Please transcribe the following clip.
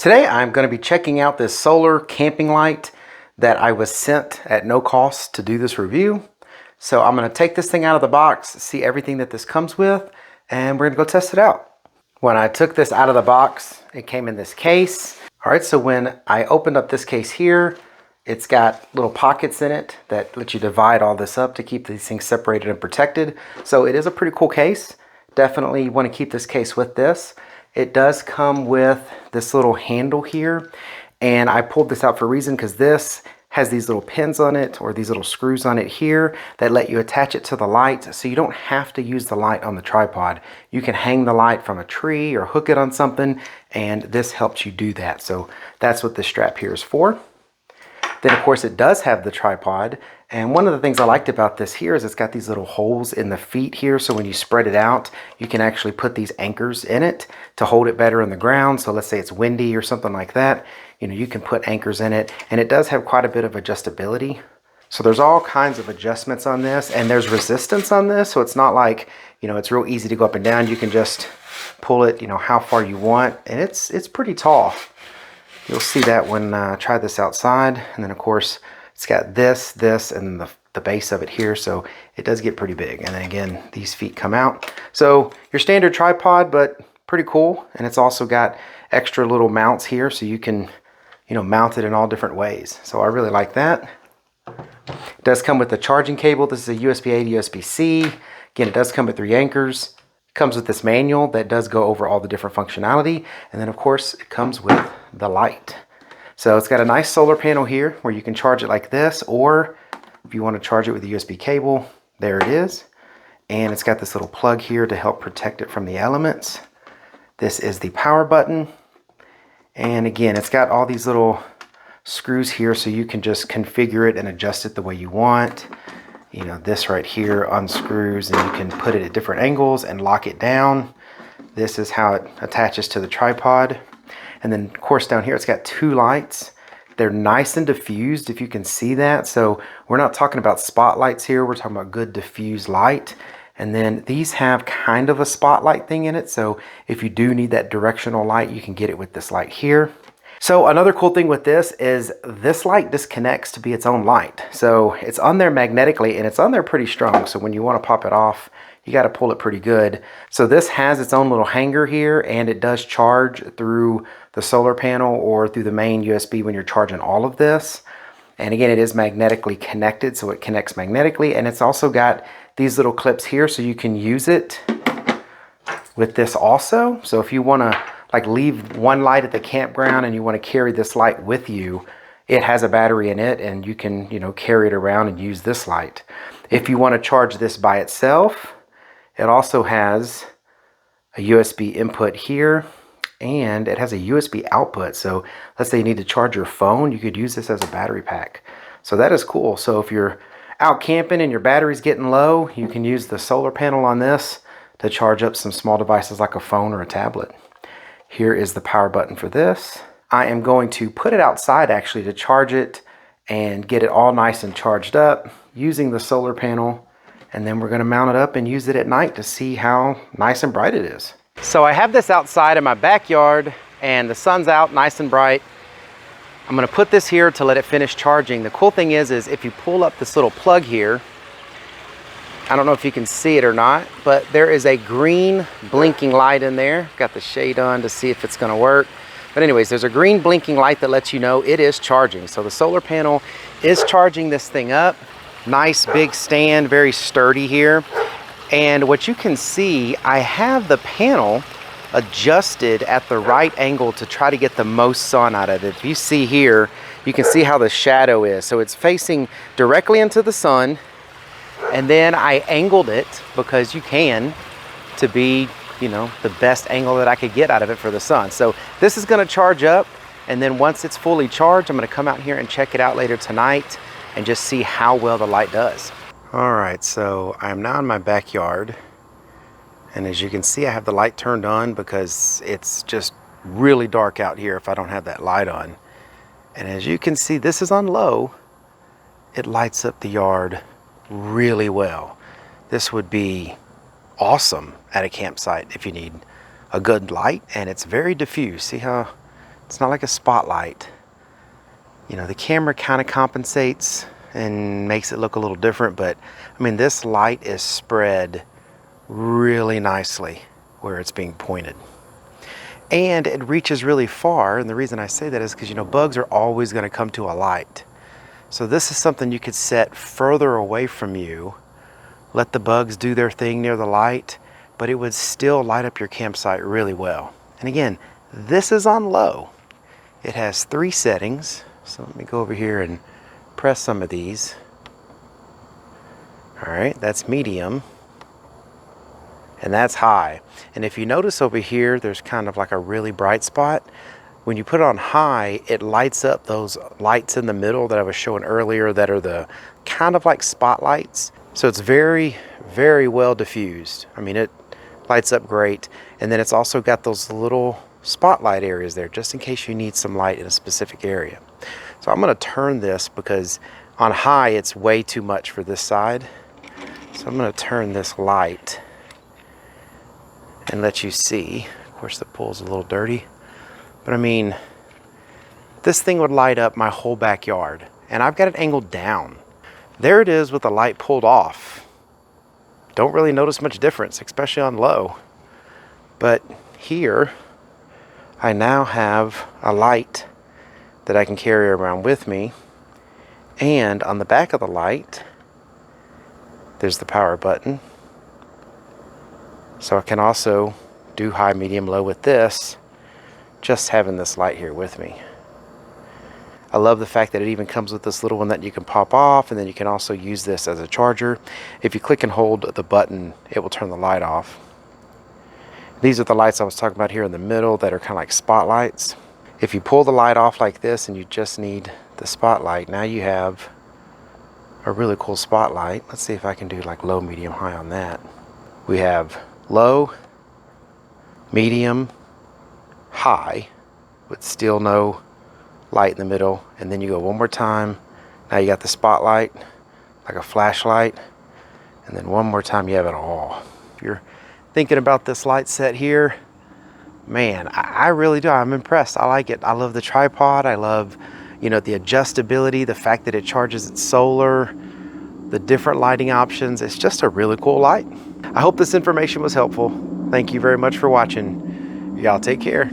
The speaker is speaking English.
Today I'm going to be checking out this solar camping light that I was sent at no cost to do this review. So I'm going to take this thing out of the box, see everything that this comes with, and we're going to go test it out. When I took this out of the box, it came in this case. All right, so when I opened up this case here, it's got little pockets in it that let you divide all this up to keep these things separated and protected. So it is a pretty cool case. Definitely want to keep this case with this. It does come with this little handle here, and I pulled this out for a reason because this has these little pins on it, or these little screws on it here that let you attach it to the light, so you don't have to use the light on the tripod. You can hang the light from a tree or hook it on something, and this helps you do that. So that's what this strap here is for. Then of course it does have the tripod, and one of the things I liked about this here is it's got these little holes in the feet here, so when you spread it out you can actually put these anchors in it to hold it better in the ground. So let's say it's windy or something like that, you know, you can put anchors in it, and it does have quite a bit of adjustability. So there's all kinds of adjustments on this, and there's resistance on this, so it's not like, you know, it's real easy to go up and down. You can just pull it, you know, how far you want, and it's pretty tall. You'll see that when I try this outside. And then of course it's got this, and the base of it here, so it does get pretty big. And then again, these feet come out. So your standard tripod, but pretty cool. And it's also got extra little mounts here, so you can, you know, mount it in all different ways. So I really like that. It does come with the charging cable. This is a USB-A to USB-C. Again, it does come with 3 anchors. It comes with this manual that does go over all the different functionality. And then of course it comes with the light. So it's got a nice solar panel here where you can charge it like this, or if you want to charge it with a USB cable, there it is. And it's got this little plug here to help protect it from the elements. This is the power button. And again, it's got all these little screws here, so you can just configure it and adjust it the way you want. You know, this right here unscrews, and you can put it at different angles and lock it down. This is how it attaches to the tripod. And then of course down here it's got 2 lights. They're nice and diffused, if you can see that. So we're not talking about spotlights here, we're talking about good diffused light. And then these have kind of a spotlight thing in it, so if you do need that directional light, you can get it with this light here. So another cool thing with this is this light disconnects to be its own light. So it's on there magnetically, and it's on there pretty strong, so when you want to pop it off, you got to pull it pretty good. So this has its own little hanger here, and it does charge through the solar panel or through the main USB when you're charging all of this. And again, it is magnetically connected, so it connects magnetically, and it's also got these little clips here, so you can use it with this also. So if you want to like leave one light at the campground and you want to carry this light with you, it has a battery in it, and you can, you know, carry it around and use this light. If you want to charge this by itself, it also has a USB input here, and it has a USB output. So let's say you need to charge your phone, you could use this as a battery pack. So that is cool. So if you're out camping and your battery's getting low, you can use the solar panel on this to charge up some small devices like a phone or a tablet. Here is the power button for this. I am going to put it outside actually to charge it and get it all nice and charged up using the solar panel. And then we're going to mount it up and use it at night to see how nice and bright it is. So I have this outside in my backyard, and the sun's out nice and bright. I'm going to put this here to let it finish charging. The cool thing is if you pull up this little plug here, I don't know if you can see it or not, but there is a green blinking light in there. Got the shade on to see if it's going to work. But anyways, there's a green blinking light that lets you know it is charging. So the solar panel is charging this thing up. Nice big stand, very sturdy here. And what you can see, I have the panel adjusted at the right angle to try to get the most sun out of it. If you see here, you can see how the shadow is. So it's facing directly into the sun, and then I angled it because you can, to be, you know, the best angle that I could get out of it for the sun. So this is going to charge up, and then once it's fully charged, I'm going to come out here and check it out later tonight and just see how well the light does. All right, so I'm now in my backyard, and as you can see, I have the light turned on because it's just really dark out here if I don't have that light on. And as you can see, this is on low. It lights up the yard really well. This would be awesome at a campsite if you need a good light, and it's very diffuse. See how It's not like a spotlight. You know, the camera kind of compensates and makes it look a little different, but I mean, this light is spread really nicely where it's being pointed. And it reaches really far, and the reason I say that is because, you know, bugs are always going to come to a light. So this is something you could set further away from you, let the bugs do their thing near the light, but it would still light up your campsite really well. And again, this is on low. It has 3 settings. So let me go over here and press some of these. All right, that's medium. And that's high. And if you notice over here, there's kind of like a really bright spot. When you put it on high, it lights up those lights in the middle that I was showing earlier that are the kind of like spotlights. So it's very, very well diffused. I mean, it lights up great. And then it's also got those little spotlight areas there just in case you need some light in a specific area. So I'm going to turn this because on high it's way too much for this side. So I'm going to turn this light and let you see. Of course the pool's a little dirty, but I mean, this thing would light up my whole backyard, and I've got it angled down. There it is with the light pulled off. Don't really notice much difference, especially on low. But here I now have a light that I can carry around with me, and on the back of the light there's the power button. So I can also do high, medium, low with this, just having this light here with me. I love the fact that it even comes with this little one that you can pop off, and then you can also use this as a charger. If you click and hold the button, it will turn the light off. These are the lights I was talking about here in the middle that are kind of like spotlights. If you pull the light off like this and you just need the spotlight, now you have a really cool spotlight. Let's see if I can do like low, medium, high on that. We have low, medium, high, with still no light in the middle. And then you go one more time. Now you got the spotlight, like a flashlight. And then one more time you have it all. If you're thinking about this light set here, man, I really do. I'm impressed. I like it. I love the tripod. I love, you know, the adjustability, the fact that it charges its solar, the different lighting options. It's just a really cool light. I hope this information was helpful. Thank you very much for watching. Y'all take care.